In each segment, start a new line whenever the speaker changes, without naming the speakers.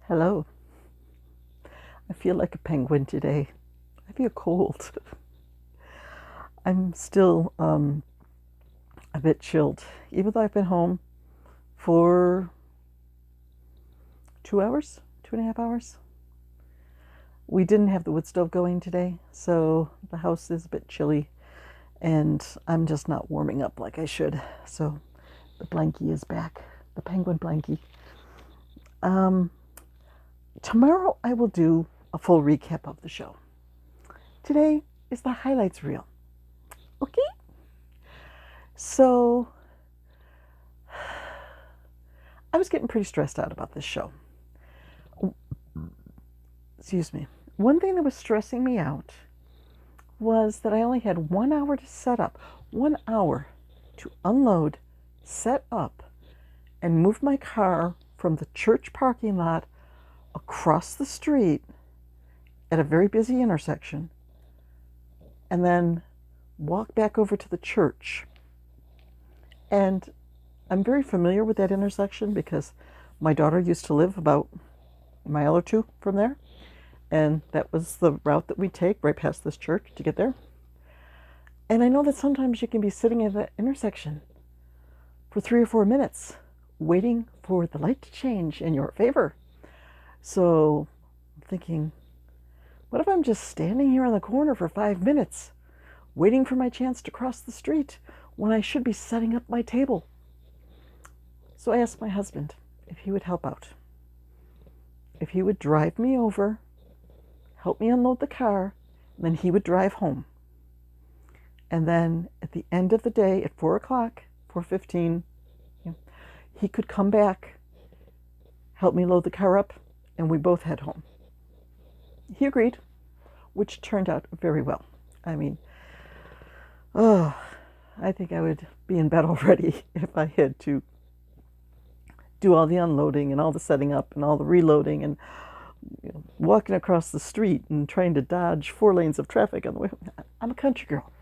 Hello. I feel like a penguin today. I feel cold. I'm still a bit chilled, even though I've been home for 2 hours, 2.5 hours. We didn't have the wood stove going today, so the house is a bit chilly, and I'm just not warming up like I should. So the blankie is back, the penguin blankie. Tomorrow I will do a full recap of the show. Today is the highlights reel. Okay? So I was getting pretty stressed out about this show. Excuse me. One thing that was stressing me out was that I only had 1 hour to set up, 1 hour to unload, set up, and move my car from the church parking lot across the street at a very busy intersection, and then walk back over to the church. And I'm very familiar with that intersection because my daughter used to live about a mile or two from there, and that was the route that we take right past this church to get there. And I know that sometimes you can be sitting at that intersection for 3 or 4 minutes waiting for the light to change in your favor. So I'm thinking, what if I'm just standing here on the corner for 5 minutes waiting for my chance to cross the street when I should be setting up my table? So I asked my husband if he would help out, if he would drive me over, help me unload the car, and then he would drive home. And then at the end of the day at 4 o'clock, 4:15, he could come back, help me load the car up, and we both head home. He agreed, which turned out very well. I mean, I think I would be in bed already if I had to do all the unloading and all the setting up and all the reloading and walking across the street and trying to dodge 4 lanes of traffic on the way. I'm a country girl,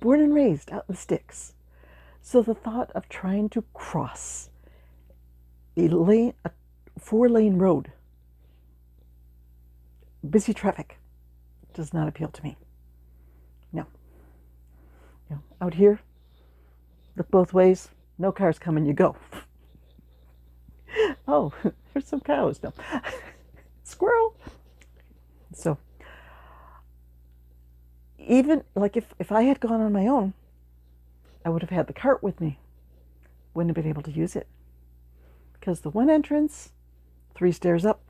born and raised out in the sticks. So the thought of trying to cross a 4-lane road, busy traffic, does not appeal to me. No. Out here, look both ways, no cars coming, you go. Oh, there's some cows. No. Squirrel. So even like if I had gone on my own, I would have had the cart with me. Wouldn't have been able to use it. Because the one entrance, 3 stairs up.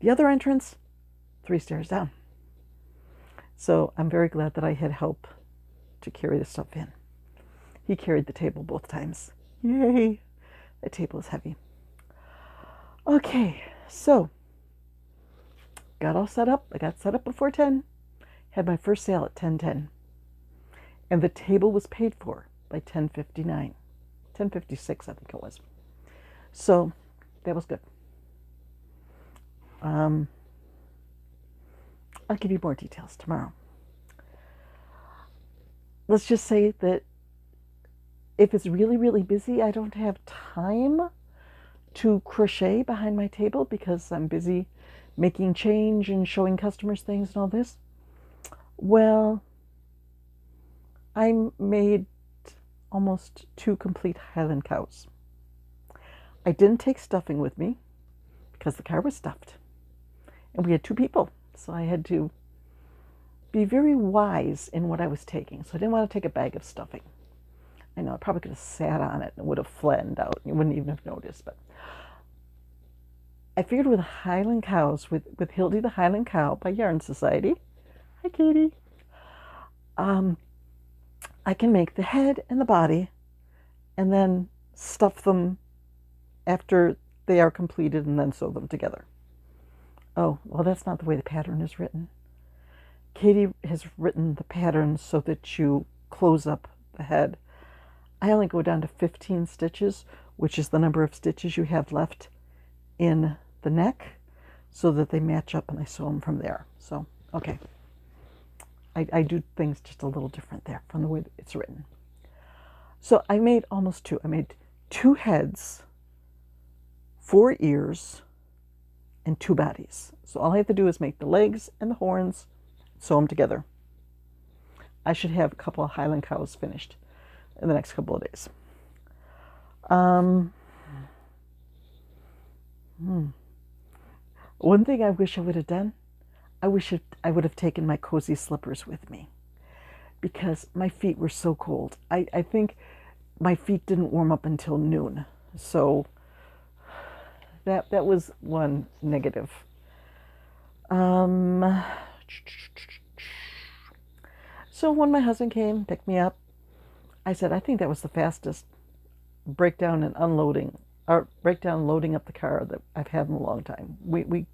The other entrance, 3 stairs down. So I'm very glad that I had help to carry the stuff in. He carried the table both times. Yay! The table is heavy. Okay, so got all set up. I got set up before 10. Had my first sale at 10:10. And the table was paid for by 10:59. 10:56, I think it was. So that was good. I'll give you more details tomorrow. Let's just say that if it's really, really busy, I don't have time to crochet behind my table because I'm busy making change and showing customers things and all this. Well, I made almost 2 complete Highland cows. I didn't take stuffing with me because the car was stuffed. And we had 2 people, so I had to be very wise in what I was taking. So I didn't want to take a bag of stuffing. I know I probably could have sat on it and it would have flattened out. You wouldn't even have noticed. But I figured with Highland cows, with Hilde the Highland Cow by Yarn Society. Hi, Katie. I can make the head and the body and then stuff them after they are completed and then sew them together. Oh, well, that's not the way the pattern is written. Katie has written the pattern so that you close up the head. I only go down to 15 stitches, which is the number of stitches you have left in the neck, so that they match up and I sew them from there. So, okay. I do things just a little different there from the way that it's written. So I made almost 2. I made 2 heads, 4 ears, and 2 bodies. So all I have to do is make the legs and the horns, sew them together. I should have a couple of Highland cows finished in the next couple of days. One thing I wish I would have done, I would have taken my cozy slippers with me because my feet were so cold. I think my feet didn't warm up until noon. So that was one negative. So when my husband came, picked me up, I said, I think that was the fastest breakdown and unloading, or breakdown loading up the car that I've had in a long time. We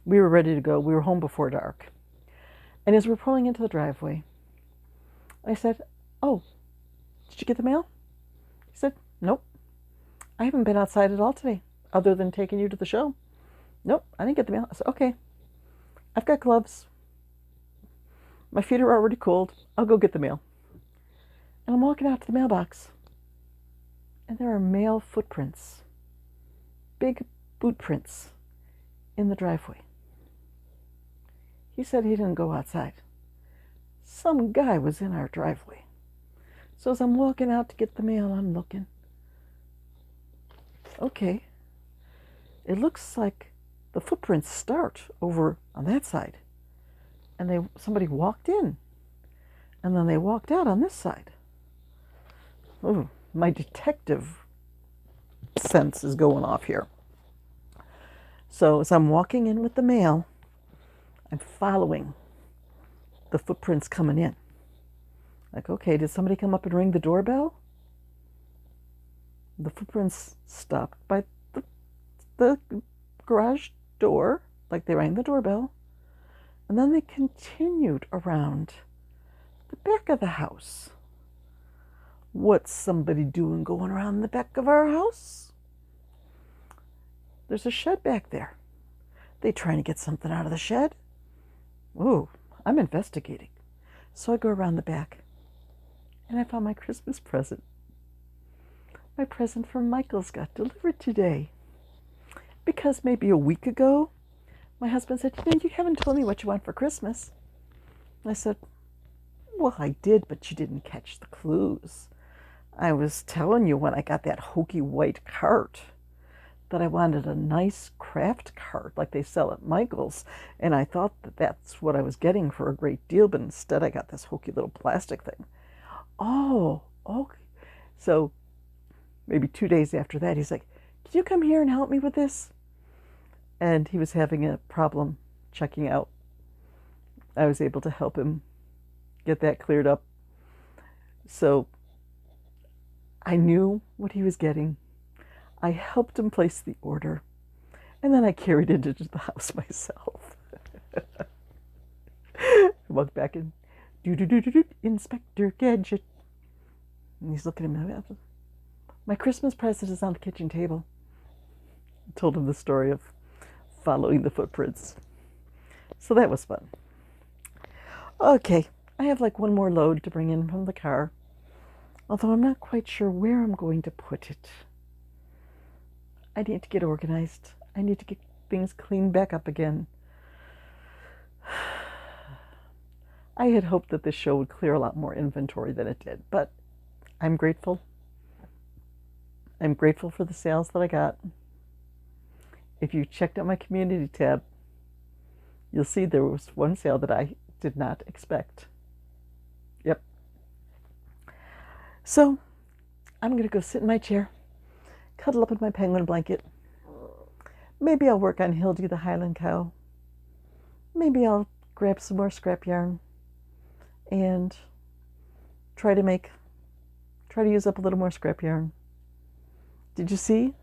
were ready to go. We were home before dark. And as we're pulling into the driveway, I said, oh, did you get the mail? He said, nope. I haven't been outside at all today, other than taking you to the show. Nope, I didn't get the mail. I said, okay, I've got gloves. My feet are already cold. I'll go get the mail. And I'm walking out to the mailbox, and there are male footprints, big boot prints in the driveway. He said he didn't go outside. Some guy was in our driveway. So as I'm walking out to get the mail, I'm looking. Okay. It looks like the footprints start over on that side. And somebody walked in. And then they walked out on this side. Ooh, my detective sense is going off here. So as I'm walking in with the mail, I'm following the footprints coming in. Like, okay, did somebody come up and ring the doorbell? The footprints stopped by the garage door, like they rang the doorbell. And then they continued around the back of the house. What's somebody doing going around the back of our house? There's a shed back there. They trying to get something out of the shed? Ooh, I'm investigating. So I go around the back, and I found my Christmas present. My present from Michael's got delivered today. Because maybe a week ago, my husband said, you haven't told me what you want for Christmas. I said, well, I did, but you didn't catch the clues. I was telling you when I got that hokey white cart that I wanted a nice craft cart like they sell at Michael's, and I thought that that's what I was getting for a great deal, but instead I got this hokey little plastic thing. Oh, okay. So maybe 2 days after that, he's like, can you come here and help me with this? And he was having a problem checking out. I was able to help him get that cleared up. So I knew what he was getting. I helped him place the order, and then I carried it into the house myself. I walked back in, Inspector Gadget. And he's looking at me. My Christmas present is on the kitchen table. I told him the story of following the footprints. So that was fun. Okay, I have like one more load to bring in from the car, although I'm not quite sure where I'm going to put it. I need to get organized. I need to get things cleaned back up again. I had hoped that this show would clear a lot more inventory than it did, but I'm grateful. I'm grateful for the sales that I got. If you checked out my community tab, you'll see there was one sale that I did not expect. Yep. So I'm going to go sit in my chair, cuddle up in my penguin blanket. Maybe I'll work on Hilde the Highland Cow. Maybe I'll grab some more scrap yarn and try to use up a little more scrap yarn. Did you see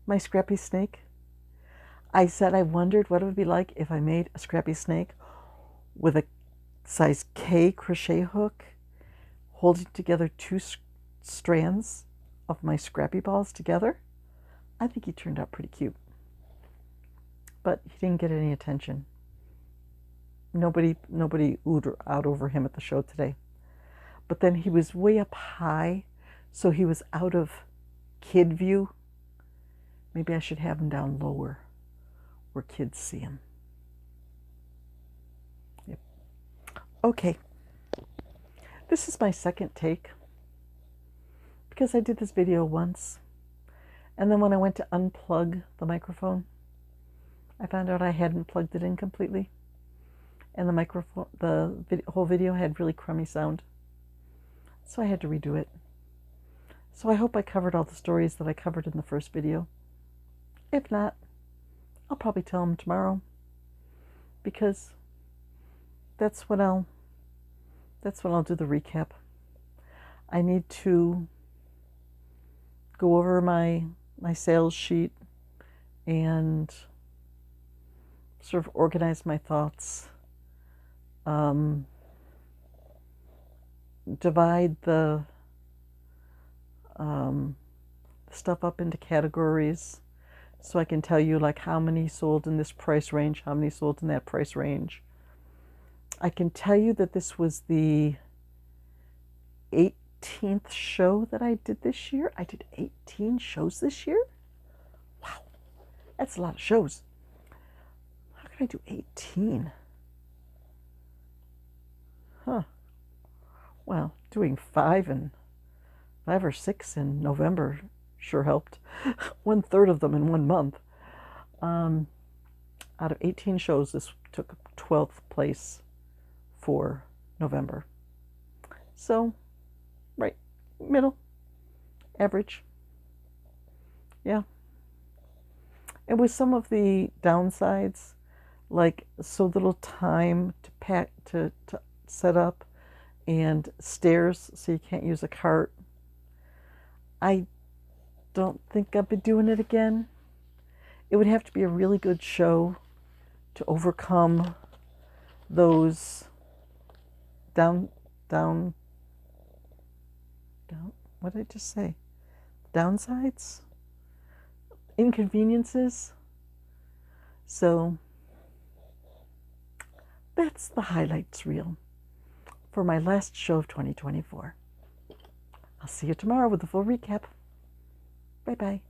my Scrappy Snake? I said I wondered what it would be like if I made a Scrappy Snake with a size K crochet hook holding together 2 strands of my Scrappy balls together. I think he turned out pretty cute. But he didn't get any attention. Nobody oohed out over him at the show today. But then he was way up high, so he was out of kid view. Maybe I should have him down lower where kids see them. Yep. Okay. This is my second take because I did this video once, and then when I went to unplug the microphone, I found out I hadn't plugged it in completely, and the microphone, whole video had really crummy sound, so I had to redo it. So I hope I covered all the stories that I covered in the first video. If not, I'll probably tell them tomorrow, because that's when I'll do the recap. I need to go over my sales sheet and sort of organize my thoughts, divide the stuff up into categories, so I can tell you like how many sold in this price range, how many sold in that price range. I can tell you that this was the 18th show that I did this year. I did 18 shows this year? Wow, that's a lot of shows. How can I do 18? Huh. Well, doing 5 or 6 in November sure helped. 1/3 of them in 1 month. Out of 18 shows, this took 12th place for November. So, right, middle, average. Yeah. And with some of the downsides, like so little time to pack, to set up, and stairs, so you can't use a cart, I don't think I'll be doing it again. It would have to be a really good show to overcome those down, what did I just say? Downsides? Inconveniences? So that's the highlights reel for my last show of 2024. I'll see you tomorrow with a full recap. Bye-bye.